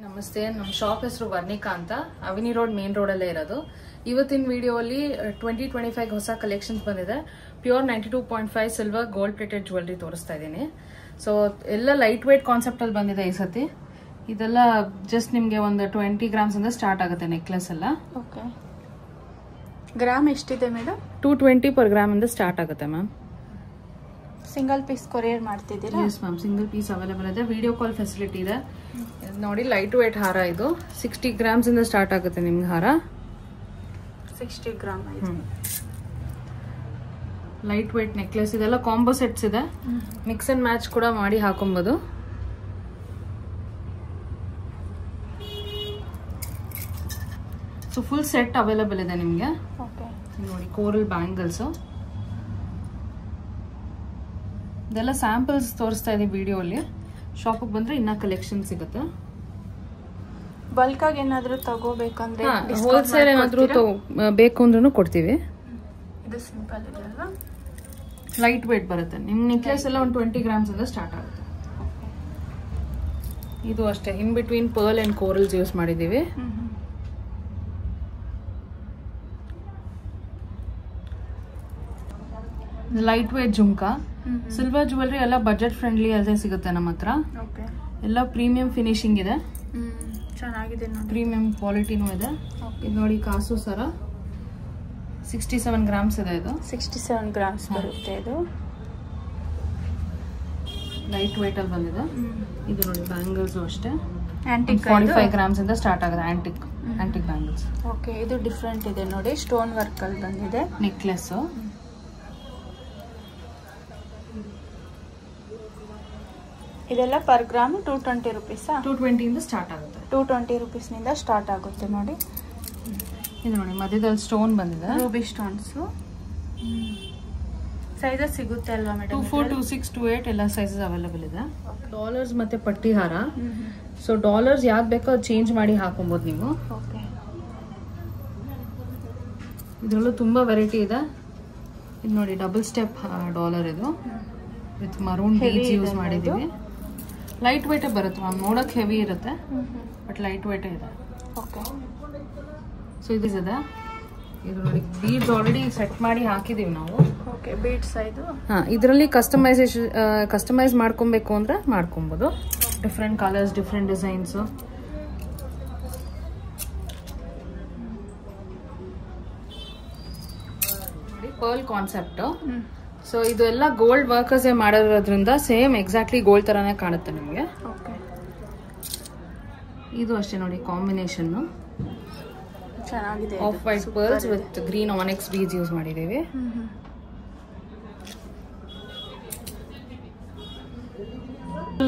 ನಮಸ್ತೆ, ನಮ್ಮ ಶಾಪ್ ಹೆಸರು ವರ್ಣಿಕಾ ಅಂತ, ಅವಿನಿ ರೋಡ್ ಮೇನ್ ರೋಡ್ ಅಲ್ಲೇ ಇರೋದು. ಇವತ್ತಿನ ವಿಡಿಯೋ ಅಲ್ಲಿ 2025 ಹೊಸ ಕಲೆಕ್ಷನ್ಸ್ ಬಂದಿದೆ. Pure 92.5 silver gold plated jewellery ತೋರಿಸ್ತಾ ಇದ್ದೀನಿ. ಸೊ ಎಲ್ಲ ಲೈಟ್ ವೇಟ್ ಕಾನ್ಸೆಪ್ಟ್ ಅಲ್ಲಿ ಬಂದಿದೆ ಈ ಸತಿ. ಇದೆಲ್ಲ ಜಸ್ಟ್ ನಿಮ್ಗೆ ಒಂದು 20 ಗ್ರಾಮ್ಸ್ ಇಂದ ಸ್ಟಾರ್ಟ್ ಆಗುತ್ತೆ ನೆಕ್ಲೆಸ್ ಎಲ್ಲ. ಓಕೆ, ಗ್ರಾಮ್ ಎಷ್ಟಿದೆ ಮೇಡಮ್? 220 per ಗ್ರಾಮ್ ಇಂದ ಸ್ಟಾರ್ಟ್ ಆಗುತ್ತೆ ಮ್ಯಾಮ್. ಸಿಂಗಲ್ ಪೀಸ್ ಕೊರಿಯರ್ ಮಾಡ್ತಿದ್ದೀರಾ? Yes ma'am, single piece available ಇದೆ. ವಿಡಿಯೋ ಕಾಲ್ ಫೆಸಿಲಿಟಿ ಇದೆ. ನೋಡಿ, ಲೈಟ್ ವೇಟ್ ಹಾರ ಇದು 60 ಗ್ರಾಮ್ಸ್ ಇಂದ ಸ್ಟಾರ್ಟ್ ಆಗುತ್ತೆ ನಿಮ್ಗೆ ಹಾರ. 60 ಗ್ರಾಮ್ ಆಯ್ತು. ಲೈಟ್ ವೇಟ್ ನೆಕ್ಲೆಸ್ ಇದೆಲ್ಲ ಕಾಂಬೋ ಸೆಟ್ಸ್ ಇದೆ. ಮಿಕ್ಸ್ ಅಂಡ್ ಮ್ಯಾಚ್ ಕೂಡ ಮಾಡಿ ಹಾಕೊಬಹುದು. ಸೊ ಫುಲ್ ಸೆಟ್ ಅವೈಲೇಬಲ್ ಇದೆ ನಿಮ್ಗೆ. ಓಕೆ, ನೋಡಿ, ಕೋರಲ್ ಬ್ಯಾಂಗಲ್ಸ್ ಇದೆಲ್ಲ ಸ್ಯಾಂಪಲ್ಸ್ ತೋರಿಸ್ತಾ ಇದೆ ವಿಡಿಯೋ ಅಲ್ಲಿ. ಶಾಪಿಗೆ ಬಂದ್ರೆ ಇನ್ನ ಕಲೆಕ್ಷನ್ ಸಿಗುತ್ತೆ. ಬಲ್ಕ್ ಆಗಿ ಏನಾದ್ರೂ ತಗೋಬೇಕಂದ್ರೆ ಹೋಲ್ಸೇಲ್ ಏನಾದ್ರೂ ಬೇಕು ಅಂದ್ರೂ ಕೊಡ್ತೀವಿ. ಇದು ಸಿಂಪಲ್ ಇದೆ ಅಲ್ವಾ? ಲೈಟ್ ವೇಟ್ ಬರುತ್ತೆ. ನಿಮ್ ನೆಕ್ಲೆಸ್ ಎಲ್ಲ ಒಂದು 20 ಗ್ರಾಮ್ಸ್ ಇಂದ ಸ್ಟಾರ್ಟ್ ಆಗುತ್ತೆ. ಇದು ಅಷ್ಟೇ, in between pearl and corals use ಮಾಡಿದೀವಿ. Light weight jhumka, silver jewellery ಎಲ್ಲ ಬಜೆಟ್ ಫ್ರೆಂಡ್ಲಿ ಅಲ್ಲದೆ ಸಿಗುತ್ತೆ ನಮ್ಮ ಹತ್ರ. ಎಲ್ಲ ಪ್ರೀಮಿಯಂ ಫಿನಿಶಿಂಗ್ ಇದೆ, ಚೆನ್ನಾಗಿದೆ ನೋಡಿ, ಪ್ರೀಮಿಯಂ ಕ್ವಾಲಿಟಿನೂ ಇದೆ. ಇದು ನೋಡಿ, ಕಾಸು ಸರ 67 ಗ್ರಾಮ್ಸ್ ಇದೆ. ಇದು 67 ಗ್ರಾಮ್ಸ್ ಬರುತ್ತೆ. ಇದು ಲೈಟ್ ವೇಟ್ ಅಲ್ಲಿ ಬಂದಿದೆ. ಇದು ನೋಡಿ, ಬ್ಯಾಂಗಲ್ಸ್ ಅಷ್ಟೇ ಆಂಟಿಕ್ 45 ಗ್ರಾಮ್ಸ್ ಇಂದ ಸ್ಟಾರ್ಟ್ ಆಗುತ್ತೆ. Antique bangles. ಓಕೆ, ಇದು ಡಿಫ್ರೆಂಟ್ ಇದೆ ನೋಡಿ, ಸ್ಟೋನ್ ವರ್ಕ್ ಅಲ್ಲಿ ಬಂದಿದೆ. ನೆಕ್ಲೆಸ್ ಇದೆಲ್ಲ ಪರ್ ಗ್ರಾಮ್ 220 ರುಪೀಸಾ? 220 ಇಂದ ಸ್ಟಾರ್ಟ್ ಆಗುತ್ತೆ. 220 ರುಪೀಸ್ನಿಂದ ಸ್ಟಾರ್ಟ್ ಆಗುತ್ತೆ ನೋಡಿ. ಇದು ನೋಡಿ, ಮಧ್ಯದಲ್ಲಿ ಸ್ಟೋನ್ ಬಂದಿದೆ, ರೂಬಿ ಸ್ಟೋನ್ಸ್. ಸೈಜಸ್ ಸಿಗುತ್ತೆ ಅಲ್ವಾ ಮೇಡಮ್? 24, 26, 28 ಎಲ್ಲ ಸೈಜಸ್ ಅವೈಲೇಬಲ್ ಇದೆ. ಡಾಲರ್ಸ್ ಮತ್ತೆ ಪಟ್ಟಿಹಾರ. ಸೊ ಡಾಲರ್ಸ್ ಯಾವ್ದು ಬೇಕೋ ಅದು ಚೇಂಜ್ ಮಾಡಿ ಹಾಕೊಬಹುದು ನೀವು. ಓಕೆ, ಇದರಲ್ಲೂ ತುಂಬಾ ವೆರೈಟಿ ಇದೆ. ಇದು ನೋಡಿ, ಡಬಲ್ ಸ್ಟೆಪ್ ಡಾಲರ್ ಇದು ವಿತ್ ಮರೂನ್ ಬೀಡ್ಸ್ ಯೂಸ್ ಮಾಡಿದೀವಿ. ಲೈಟ್ ವೇಟ್ ಬರುತ್ತೆ ಮ್ಯಾಮ್, ನೋಡಕ್ ಹೆವಿ ಇರುತ್ತೆ ಬಟ್ ಲೈಟ್ ವೇಟ್ ಇದೆ. ಓಕೆ, ಸೊ ಇದು ಇದೆ. ಇದು ನೋಡಿ, ಬೀಡ್ಸ್ ಆಲ್ರೆಡಿ ಸೆಟ್ ಮಾಡಿ ಹಾಕಿದೀವಿ ನಾವು. ಓಕೆ, ಬೀಡ್ಸ್ ಇದು. ಇದರಲ್ಲಿ ಕಸ್ಟಮೈಸ್ ಮಾಡ್ಕೊಬೇಕು ಅಂದ್ರೆ ಮಾಡ್ಕೊಬಹುದು. Different colours, different designs. ನೋಡಿ, ಪರ್ಲ್ ಕಾನ್ಸೆಪ್ಟ್. ಸೊ ಇದು ಎಲ್ಲ ಗೋಲ್ಡ್ ವರ್ಕರ್ಸ್ ಮಾಡಿರೋದ್ರಿಂದ ಸೇಮ್ ಎಕ್ಸಾಕ್ಟ್ಲಿ ಗೋಲ್ಡ್ ತರಾನೇ ಕಾಣುತ್ತೆ ನಿಮಗೆ. ಓಕೆ, ಇದು ಅಷ್ಟೇ ನೋಡಿ, ಕಾಂಬಿನೇಷನ್ ಚೆನ್ನಾಗಿದೆ. Off white pearls with green onyx beads use ಮಾಡಿದ್ದೀವಿ.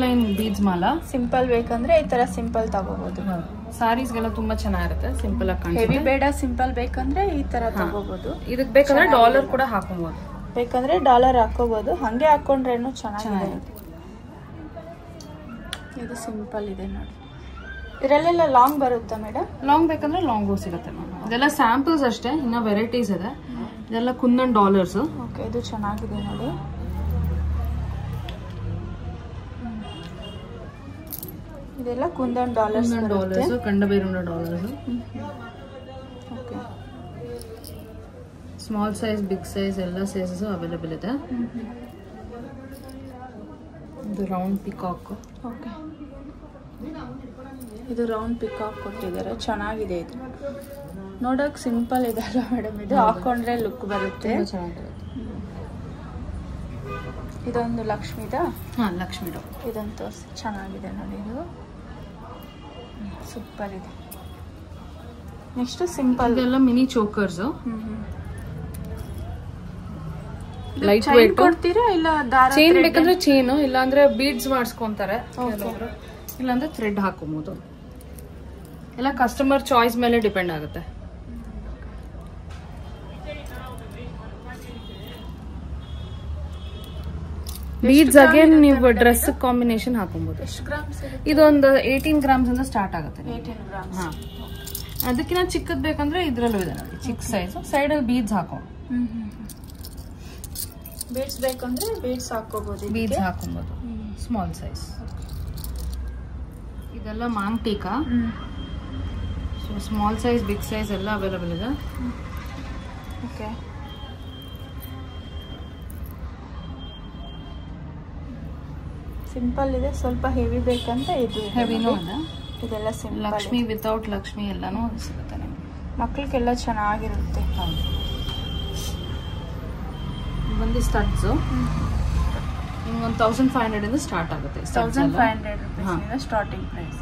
Line beads mala. ಸಿಂಪಲ್ ಬೇಕಂದ್ರೆ ಈ ತರ ಸಿಂಪಲ್ ತಗೋಬಹುದು. ಸಾರೀಸ್ಗೆಲ್ಲ ತುಂಬಾ ಚೆನ್ನಾಗಿರುತ್ತೆ, ಸಿಂಪಲ್ ಆಗಿ ಕಾಣಿಸುತ್ತೆ. ಹೆವಿ ಬೇಡ, ಸಿಂಪಲ್ ಬೇಕಂದ್ರೆ ಈ ತರ ತಗೋಬಹುದು. ಇದಕ್ಕೆ ಬೇಕಾದ್ರೆ ಡಾಲರ್ ಕೂಡ ಹಾಕೋಬಹುದು. ಬೇಕಂದ್ರೆ ಡಾಲರ್ ಹಾಕೋಬಹುದು, ಹಂಗೆ ಹಾಕೊಂಡ್ರೇನು ಚೆನ್ನಾಗಿದೆ. ಇದು ಸಿಂಪಲ್ ಇದೆ ನೋಡಿ. ಇದರಲ್ಲೆಲ್ಲ ಲಾಂಗ್ ಬರುತ್ತಾ ಮೇಡಮ್? ಲಾಂಗ್ ಬೇಕಂದ್ರೆ ಲಾಂಗು ಸಿಗುತ್ತೆ ಮ್ಯಾಮ್. ಇದೆಲ್ಲ ಸ್ಯಾಂಪಲ್ಸ್ ಅಷ್ಟೇ, ಇನ್ನ ವೆರೈಟೀಸ್ ಇದೆ. ಇದೆಲ್ಲ ಕುಂದನ್ ಡಾಲರ್ಸ್. ಓಕೆ, ಇದು ಚೆನ್ನಾಗಿದೆ ನೋಡಿ. ಇದೆಲ್ಲ kundan dollars, Gandaberunda dollars. Okay, small size, big size ಎಲ್ಲ ಸೈಜಸ್ ಅವೈಲೇಬಲ್ ಇದೆ. ಇದು ರೌಂಡ್ ಪಿಕಾಕ್. ಓಕೆ, ಇದು ರೌಂಡ್ ಪಿಕಾಕ್ ಕೊಟ್ಟಿದ್ದಾರೆ, ಚೆನ್ನಾಗಿದೆ. ಇದು ನೋಡಕ್ ಸಿಂಪಲ್ ಇದೆ ಅಲ್ಲ ಮೇಡಮ್? ಇದು ಹಾಕೊಂಡ್ರೆ ಲುಕ್ ಬರುತ್ತೆ, ಚೆನ್ನಾಗಿರುತ್ತೆ. ಇದೊಂದು ಲಕ್ಷ್ಮಿದ. ಲಕ್ಷ್ಮಿ ಡಾಲ್. ಇದಂತೂ ಚೆನ್ನಾಗಿದೆ ನೋಡಿ, ಇದು ಸೂಪರ್ ಇದೆ. ನೆಕ್ಸ್ಟ್ ಸಿಂಪಲ್, ಇದೆಲ್ಲ ಮಿನಿ ಚೋಕರ್ಸ್. ಲೈಟ್ ವೇಟ್ ಕೊಡ್ತೀರಾ ಇಲ್ಲ ದಾರ? ಚೈನ್ ಬೇಕಂದ್ರೆ ಚೈನ್, ಇಲ್ಲ ಅಂದ್ರೆ ಬೀಡ್ಸ್ ಮಾಡಿಸ್ಕೊಂತಾರೆ, ಇಲ್ಲಾಂದ್ರೆ ಥ್ರೆಡ್ ಹಾಕೋಬಹುದು. ಎಲ್ಲ ಕಸ್ಟಮರ್ ಚಾಯ್ಸ್ ಮೇಲೆ ಡಿಪೆಂಡ್ ಆಗುತ್ತೆ. ಬೀಡ್ಸ್ ಅಗೇನ್ ನೀವು ಡ್ರೆಸ್ ಕಾಂಬಿನೇಷನ್ ಹಾಕೊಬಹುದು. ಇದೊಂದು 18 ಗ್ರಾಮ್ಸ್ ಇಂದ ಸ್ಟಾರ್ಟ್ ಆಗುತ್ತೆ. 18 ಗ್ರಾಮ್ಸ್. ಅದಕ್ಕಿಂತ ಚಿಕ್ಕದ್ ಬೇಕಂದ್ರೆ ಇದ್ರಲ್ಲೂ ಇದೆ ನೋಡಿ, ಚಿಕ್ಕ ಸೈಜ್. ಸೈಡ್ ಅಲ್ಲಿ ಬೀಡ್ಸ್ ಹಾಕೋ. ಬೀಡ್ಸ್ ಬೇಕಂದ್ರೆ ಬೀಡ್ಸ್ ಹಾಕೋಬಹುದು. ಬೀಡ್ಸ್ ಹಾಕೊಬಹುದು, ಸ್ಮಾಲ್ ಸೈಜ್. ಇದೆಲ್ಲ maang tikka. So small size big size ಎಲ್ಲ ಅವೈಲಬಲ್ ಇದೆ. ಓಕೆ, ಸಿಂಪಲ್ ಇದೆ. ಸ್ವಲ್ಪ ಹೆವಿ ಬೇಕಂತ ಇದು ಹೆವಿನೂ ಇದೆ. ಇದೆಲ್ಲ ಸಿಂಪಲ್. ಲಕ್ಷ್ಮಿ ವಿತೌಟ್ ಲಕ್ಷ್ಮಿ ಎಲ್ಲನೂ ಸಿಗುತ್ತೆ ನಿಮಗೆ. ಮಕ್ಕಳಿಗೆಲ್ಲ ಚೆನ್ನಾಗಿರುತ್ತೆ. ಹೌದು. ಬಂದು ಸ್ಟಡ್ಸು ನಿಮ್ಗೆ 1500 ಇಂದ ಸ್ಟಾರ್ಟ್ ಆಗುತ್ತೆ. 1500 ರೂಪೀಸ್ ಸ್ಟಾರ್ಟಿಂಗ್ ಪ್ರೈಸ್.